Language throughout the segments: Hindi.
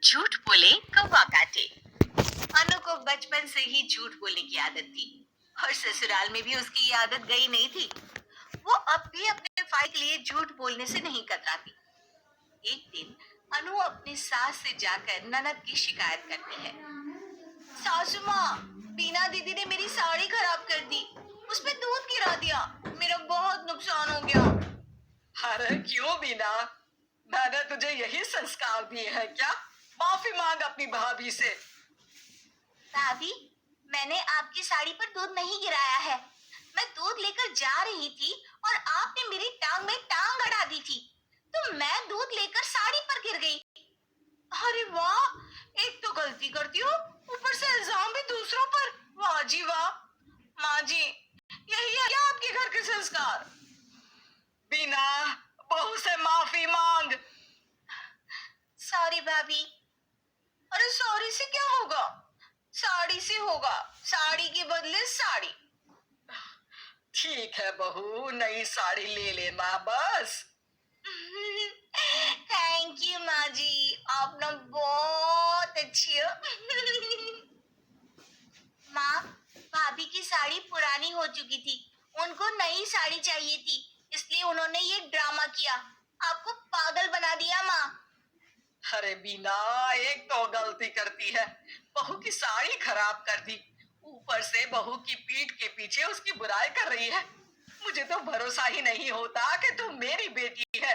झूठ बोले कौवा काटे। अनु को बचपन से ही झूठ बोलने की आदत थी और ससुराल में भी उसकी ये आदत गई नहीं थी। वो अब भी अपने फायदे के लिए झूठ बोलने से नहीं कतराती। एक दिन अनु अपनी सास से जाकर ननद की शिकायत करती है। सासू माँ, बीना दीदी ने मेरी साड़ी खराब कर दी, उसमें दूध गिरा दिया, मेरा बहुत नुकसान हो गया। अरे क्यों बीना, मैंने तुझे यही संस्कार दिए हैं क्या? माफी मांग अपनी भाभी से। भाभी, मैंने आपकी साड़ी पर दूध नहीं गिराया है। मैं दूध लेकर जा रही थी और आपने मेरी टांग में टांग अड़ा दी थी, तो मैं दूध लेकर साड़ी पर गिर गई। अरे वाह, एक तो गलती करती हो, ऊपर से इल्जाम भी दूसरों पर। वाह जी वाह। माँ जी, यही है क्या आपके घर के संस्कार? बीना, बहू से माफी मांग। सॉरी भाभी। अरे सॉरी से क्या होगा, साड़ी से होगा। साड़ी के बदले साड़ी। ठीक है बहू, नई साड़ी ले लेना बस। थैंक यू माँ जी, आप ना बहुत अच्छी हो। माँ, भाभी की साड़ी पुरानी हो चुकी थी, उनको नई साड़ी चाहिए थी, इसलिए उन्होंने ये ड्रामा किया, आपको पागल बना दिया। माँ, अरे बीना, एक तो गलती करती है, बहू की साड़ी खराब कर दी, ऊपर से बहू की पीठ के पीछे उसकी बुराई कर रही है। मुझे तो भरोसा ही नहीं होता कि तू मेरी बेटी है।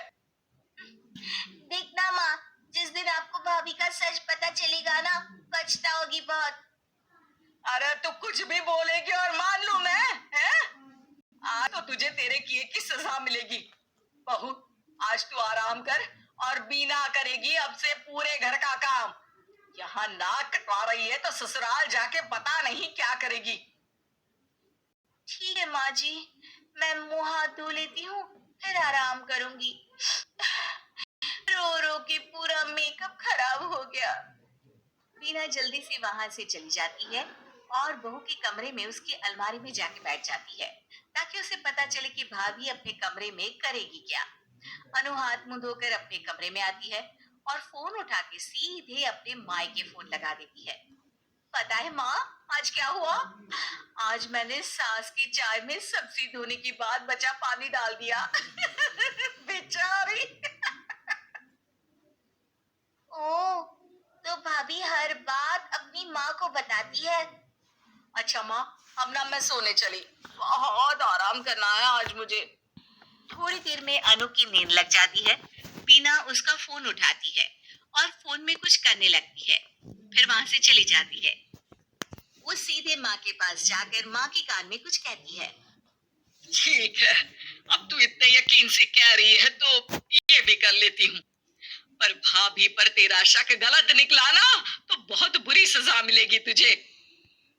देखना माँ, जिस दिन आपको भाभी का सच पता चलेगा ना, पछताओगी बहुत। अरे तू कुछ भी बोलेगी और मान लूं मैं, हैं? आज तो तुझे तेरे किए की सजा मिलेगी। बहू, आज तू आराम कर और बीना करेगी अब से पूरे घर का काम। यहाँ नाक कटवा रही है तो ससुराल जाके पता नहीं क्या करेगी। ठीक है माँ जी, मैं मुंह हाथ धो लेती हूँ, फिर आराम करूंगी। रो रो के पूरा मेकअप खराब हो गया। बीना जल्दी से वहां से चली जाती है और बहू के कमरे में उसकी अलमारी में जाके बैठ जाती है, ताकि उसे पता चले कि भाभी अपने कमरे में करेगी क्या। अनु हाथ मुंह धोकर अपने कमरे में आती है और फोन उठा के सीधे अपने मायके फोन लगा देती है। पता है माँ, आज क्या हुआ? आज मैंने सास की चाय में सब्जी धोने के बाद बचा पानी डाल दिया। बेचारी। ओ, तो भाभी हर बात अपनी माँ को बताती है। अच्छा माँ, अब ना मैं सोने चली, बहुत आराम करना है आज मुझे। थोड़ी देर में अनु की नींद लग जाती है। बीना उसका फोन उठाती है और फोन में कुछ करने लगती है, फिर वहां से चली जाती है। वो सीधे माँ के पास जाकर माँ के कान में कुछ कहती है। ठीक है, अब तू इतने यकीन से कह रही है तो ये भी कर लेती हूँ, पर भाभी पर तेरा शक गलत निकला ना तो बहुत बुरी सजा मिलेगी तुझे।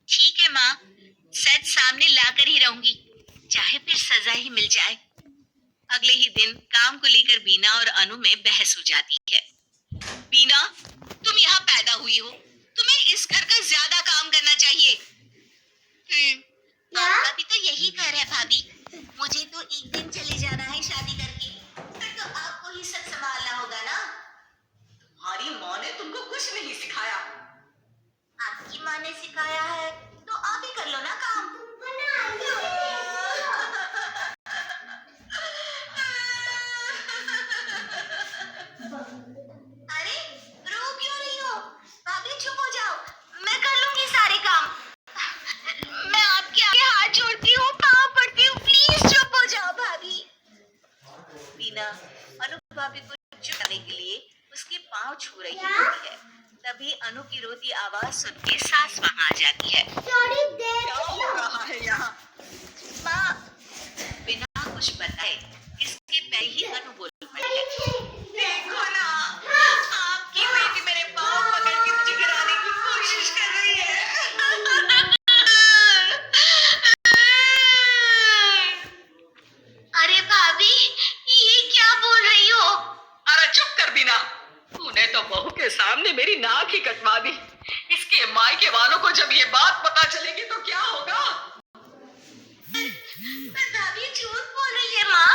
ठीक है माँ, सच सामने लाकर ही रहूंगी, चाहे फिर सजा ही मिल जाए। अगले ही दिन काम को लेकर बीना और अनु में बहस हो जाती है। बीना, तुम यहाँ पैदा हुई हो, तुम्हें इस घर का ज्यादा काम करना चाहिए। आपका भी तो यही घर है भाभी, मुझे तो एक दिन चले जाना है शादी करके, फिर तो आपको ही सब संभालना होगा ना। तुम्हारी माँ ने तुमको कुछ नहीं सिखाया। आपकी माँ ने सिखाया है तो आप ही कर लो ना काम। अरे रो क्यों रही हो? भाभी चुप हो जाओ, मैं कर लूंगी सारे काम। मैं आपके आगे हाथ जोड़ती हूँ, पाँव पड़ती हूँ, प्लीज चुप हो जाओ भाभी। बीना अनु भाभी को चुप करने के लिए उसके पाँव छू रही होती है। तभी अनु की रोती आवाज सुन के सास वहां आ जाती है। क्या हो रहा है यहाँ? माँ, बिना कुछ बताए इसके पैर ही अनु बोल पड़ी है। देखो ना, आपकी बेटी मेरे पाँव पकड़ के मुझे गिराने की कोशिश कर रही है। अरे भाभी, ये क्या बोल रही हो? अरे चुप कर बीना, तूने तो बहू के सामने मेरी नाक ही कटवा दी। इसके मायके वालों को जब ये बात पता चलेगी तो क्या होगा? पर भाभी झूठ बोल रही है माँ।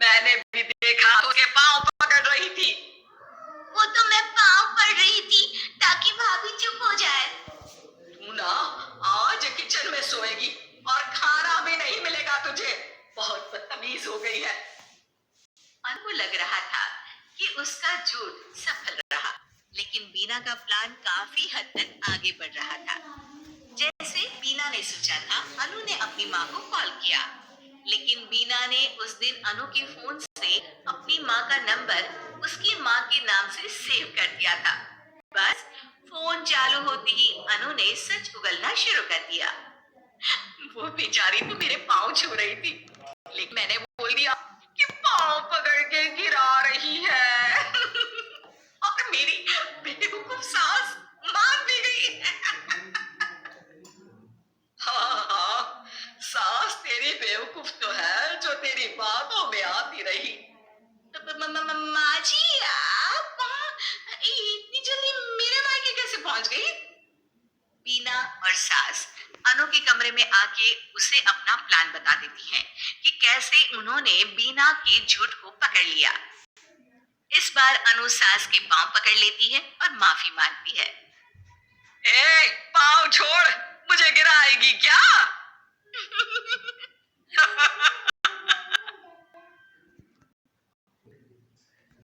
मैंने भी देखा उसके पाँव पकड़ रही थी। वो तो मैं पाँव कि उसका झूठ सफल रहा, लेकिन बीना का प्लान काफी हद तक आगे बढ़ रहा था। जैसे बीना ने सोचा था, अनु ने अपनी माँ को कॉल किया, लेकिन बीना ने उस दिन अनु के फोन से अपनी माँ का नंबर उसकी माँ के नाम से सेव कर दिया था। बस फोन चालू होते ही अनु ने सच उगलना शुरू कर दिया। वो बेचारी तो मेरे पाँव छू रही थी, लेकिन मैंने बोल दिया कि पाँव पकड़ के गिरा रही है। और मेरी बेवकूफ सास मान भी गई। हाँ हाँ, सास तेरी बेवकूफ तो है जो तेरी बातों में आती रही। माँ जी, आप इतनी जल्दी मेरे मायके कैसे पहुंच गई? बीना और सास अनु के कमरे में आके उसे अपना प्लान बता देती हैं कि कैसे उन्होंने बीना के झूठ को पकड़ लिया। इस बार अनु सास के पांव पकड़ लेती है और माफी मांगती है। ए, पाँव छोड़, मुझे गिराएगी क्या?